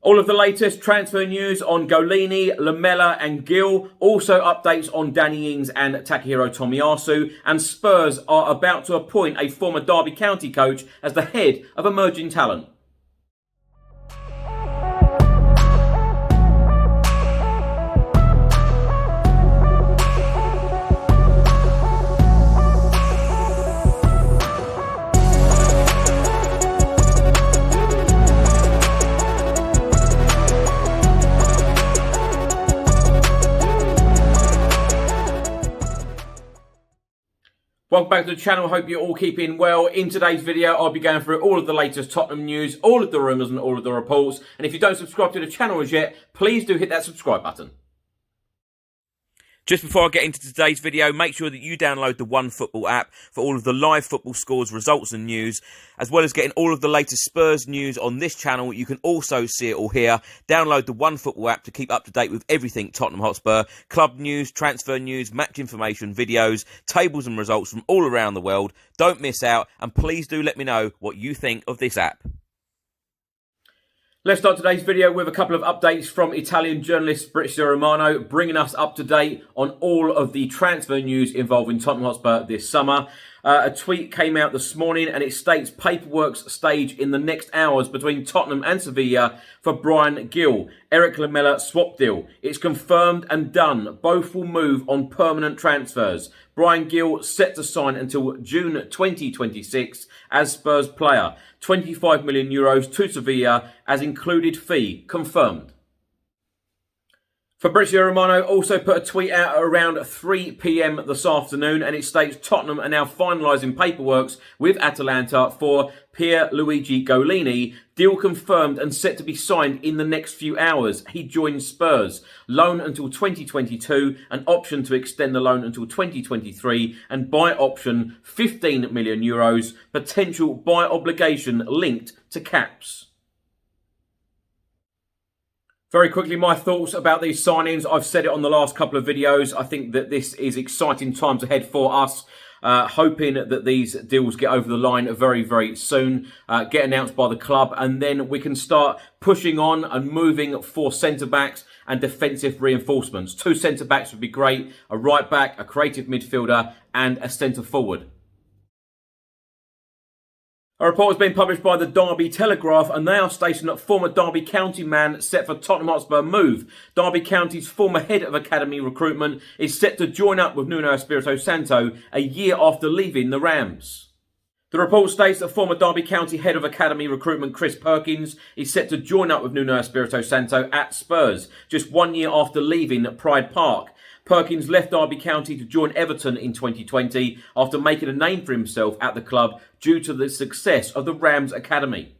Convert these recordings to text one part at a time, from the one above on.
All of the latest transfer news on Gollini, Lamela and Gil. Also updates on Danny Ings and Takahiro Tomiyasu. And Spurs are about to appoint a former Derby County coach as the head of emerging talent. Welcome back to the channel. Hope you're all keeping well. In today's video, I'll be going through all of the latest Tottenham news, all of the rumours and all of the reports. And if you don't subscribe to the channel as yet, please do hit that subscribe button. Just before I get into today's video, make sure that you download the OneFootball app for all of the live football scores, results and news, as well as getting all of the latest Spurs news on this channel. You can also see it all here. Download the OneFootball app to keep up to date with everything Tottenham Hotspur, club news, transfer news, match information, videos, tables and results from all around the world. Don't miss out, and please do let me know what you think of this app. Let's start today's video with a couple of updates from Italian journalist Fabrizio Romano, bringing us up to date on all of the transfer news involving Tottenham Hotspur this summer. A tweet came out this morning and it states paperwork's stage in the next hours between Tottenham and Sevilla for Bryan Gil. Erik Lamela swap deal. It's confirmed and done. Both will move on permanent transfers. Bryan Gil set to sign until June 2026 as Spurs player. €25 million to Sevilla as included fee. Confirmed. Fabrizio Romano also put a tweet out at around 3 p.m. this afternoon and it states Tottenham are now finalising paperwork with Atalanta for Pierluigi Gollini. Deal confirmed and set to be signed in the next few hours. He joins Spurs. Loan until 2022, an option to extend the loan until 2023 and buy option €15 million, potential buy obligation linked to caps. Very quickly, my thoughts about these signings. I've said it on the last couple of videos. I think that this is exciting times ahead for us. Hoping that these deals get over the line very, very soon, get announced by the club, and then we can start pushing on and moving for centre-backs and defensive reinforcements. 2 centre-backs would be great, a right-back, a creative midfielder, and a centre-forward. A report has been published by the Derby Telegraph and they are stating that former Derby County man set for Tottenham Hotspur move. Derby County's former head of academy recruitment is set to join up with Nuno Espirito Santo a year after leaving the Rams. The report states that former Derby County head of academy recruitment Chris Perkins is set to join up with Nuno Espirito Santo at Spurs just 1 year after leaving Pride Park. Perkins left Derby County to join Everton in 2020 after making a name for himself at the club due to the success of the Rams Academy.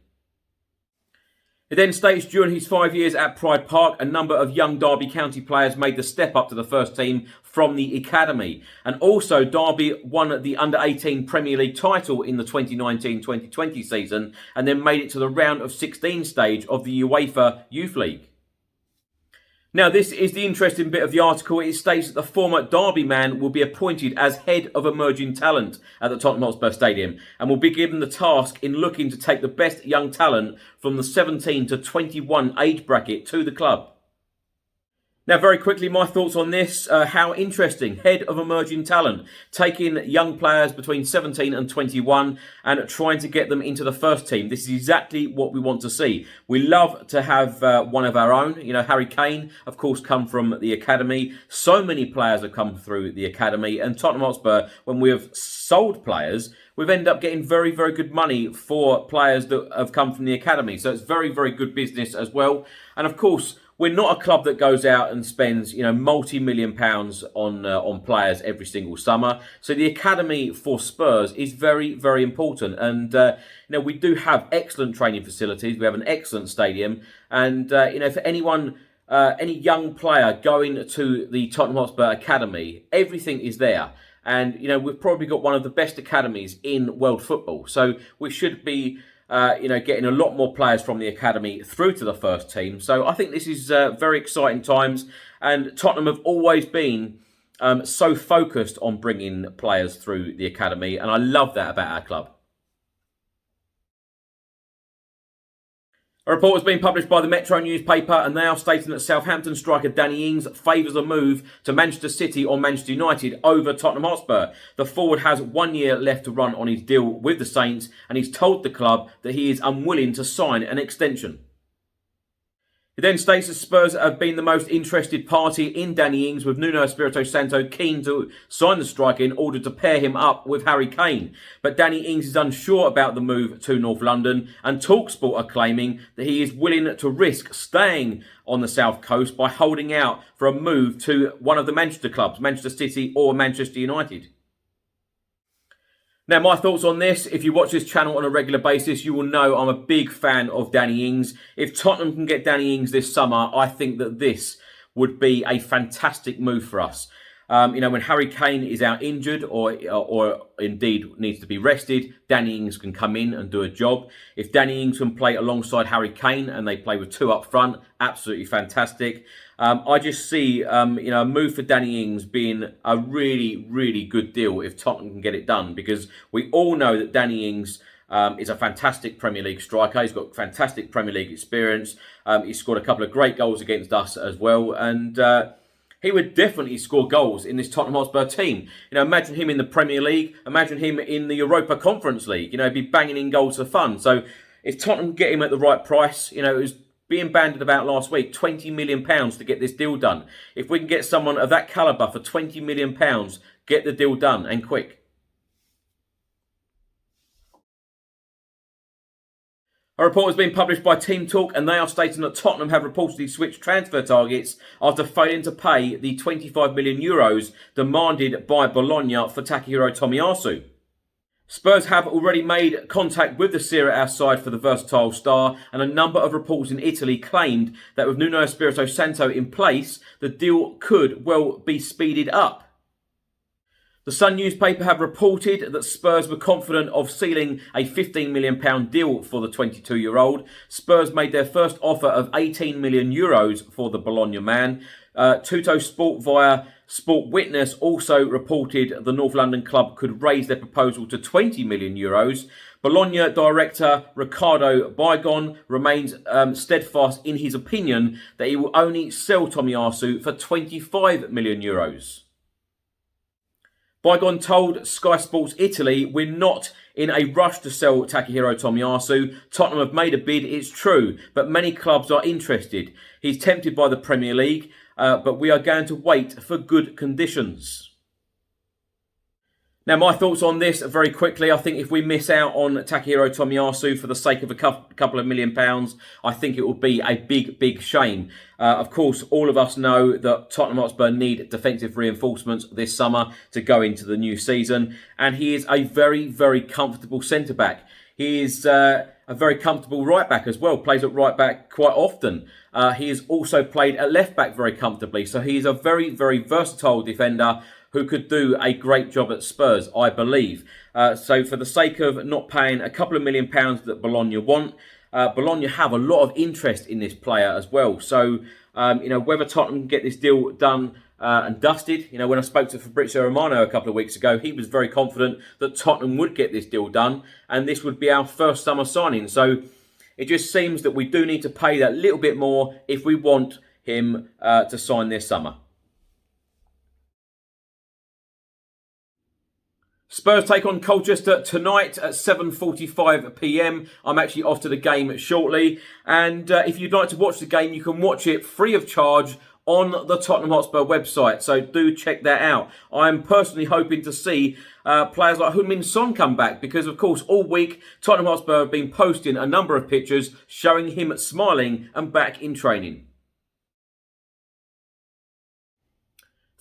It then states during his 5 years at Pride Park, a number of young Derby County players made the step up to the first team from the academy. And also Derby won the Under-18 Premier League title in the 2019-2020 season and then made it to the round of 16 stage of the UEFA Youth League. Now, this is the interesting bit of the article. It states that the former Derby man will be appointed as head of emerging talent at the Tottenham Hotspur Stadium and will be given the task in looking to take the best young talent from the 17 to 21 age bracket to the club. Now, very quickly, my thoughts on this. How interesting. Head of emerging talent. Taking young players between 17 and 21 and trying to get them into the first team. This is exactly what we want to see. We love to have one of our own. You know, Harry Kane, of course, come from the academy. So many players have come through the academy. And Tottenham Hotspur, when we have sold players, we've ended up getting very, very good money for players that have come from the academy. So it's very, very good business as well. And of course, we're not a club that goes out and spends, multi-million pounds on players every single summer. So the academy for Spurs is very, very important. And, we do have excellent training facilities. We have an excellent stadium. And, for anyone, any young player going to the Tottenham Hotspur Academy, everything is there. And, we've probably got one of the best academies in world football. So we should be getting a lot more players from the academy through to the first team. So I think this is very exciting times. And Tottenham have always been so focused on bringing players through the academy. And I love that about our club. A report has been published by the Metro newspaper and they are stating that Southampton striker Danny Ings favours a move to Manchester City or Manchester United over Tottenham Hotspur. The forward has 1 year left to run on his deal with the Saints and he's told the club that he is unwilling to sign an extension. It then states that Spurs have been the most interested party in Danny Ings, with Nuno Espirito Santo keen to sign the striker in order to pair him up with Harry Kane. But Danny Ings is unsure about the move to North London, and TalkSport are claiming that he is willing to risk staying on the South Coast by holding out for a move to one of the Manchester clubs, Manchester City or Manchester United. Now, my thoughts on this: if you watch this channel on a regular basis, you will know I'm a big fan of Danny Ings. If Tottenham can get Danny Ings this summer, I think that this would be a fantastic move for us. When Harry Kane is out injured or indeed needs to be rested, Danny Ings can come in and do a job. If Danny Ings can play alongside Harry Kane and they play with two up front, absolutely fantastic. I just see a move for Danny Ings being a really, really good deal if Tottenham can get it done, because we all know that Danny Ings is a fantastic Premier League striker. He's got fantastic Premier League experience. He's scored a couple of great goals against us as well, and he would definitely score goals in this Tottenham Hotspur team. Imagine him in the Premier League. Imagine him in the Europa Conference League. He'd be banging in goals for fun. So if Tottenham get him at the right price, it was being banded about last week, £20 million to get this deal done. If we can get someone of that calibre for £20 million, get the deal done and quick. A report has been published by Team Talk and they are stating that Tottenham have reportedly switched transfer targets after failing to pay the €25 million demanded by Bologna for Takahiro Tomiyasu. Spurs have already made contact with the Serie A side for the versatile star, and a number of reports in Italy claimed that with Nuno Espirito Santo in place, the deal could well be speeded up. The Sun newspaper have reported that Spurs were confident of sealing a £15 million deal for the 22-year-old. Spurs made their first offer of €18 million for the Bologna man. Tutto Sport via Sport Witness also reported the North London club could raise their proposal to €20 million. Bologna director Riccardo Bryan remains steadfast in his opinion that he will only sell Tomiyasu for €25 million. Bryan told Sky Sports Italy, "We're not in a rush to sell Takahiro Tomiyasu. Tottenham have made a bid, it's true, but many clubs are interested. He's tempted by the Premier League, but we are going to wait for good conditions." Now, my thoughts on this very quickly. I think if we miss out on Takahiro Tomiyasu for the sake of a couple of £1 million, I think it will be a big, big shame. Of course, all of us know that Tottenham Hotspur need defensive reinforcements this summer to go into the new season. And he is a very, very comfortable centre-back. He is a very comfortable right-back as well, plays at right-back quite often. He has also played at left-back very comfortably. So he is a very, very versatile defender who could do a great job at Spurs, I believe. So for the sake of not paying a couple of £1 million that Bologna want, Bologna have a lot of interest in this player as well. So, whether Tottenham can get this deal done and dusted. When I spoke to Fabrizio Romano a couple of weeks ago, he was very confident that Tottenham would get this deal done and this would be our first summer signing. So it just seems that we do need to pay that little bit more if we want him to sign this summer. Spurs take on Colchester tonight at 7:45 p.m. I'm actually off to the game shortly. And if you'd like to watch the game, you can watch it free of charge on the Tottenham Hotspur website. So do check that out. I'm personally hoping to see players like Heung-min Son come back because, of course, all week Tottenham Hotspur have been posting a number of pictures showing him smiling and back in training.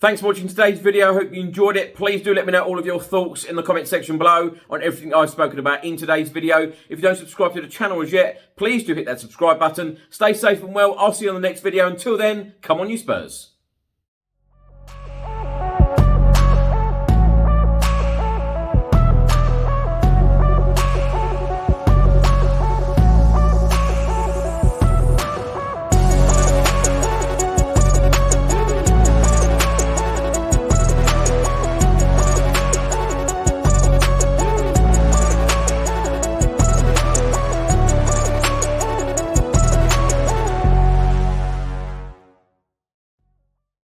Thanks for watching today's video. I hope you enjoyed it. Please do let me know all of your thoughts in the comment section below on everything I've spoken about in today's video. If you don't subscribe to the channel as yet, please do hit that subscribe button. Stay safe and well. I'll see you on the next video. Until then, come on you Spurs.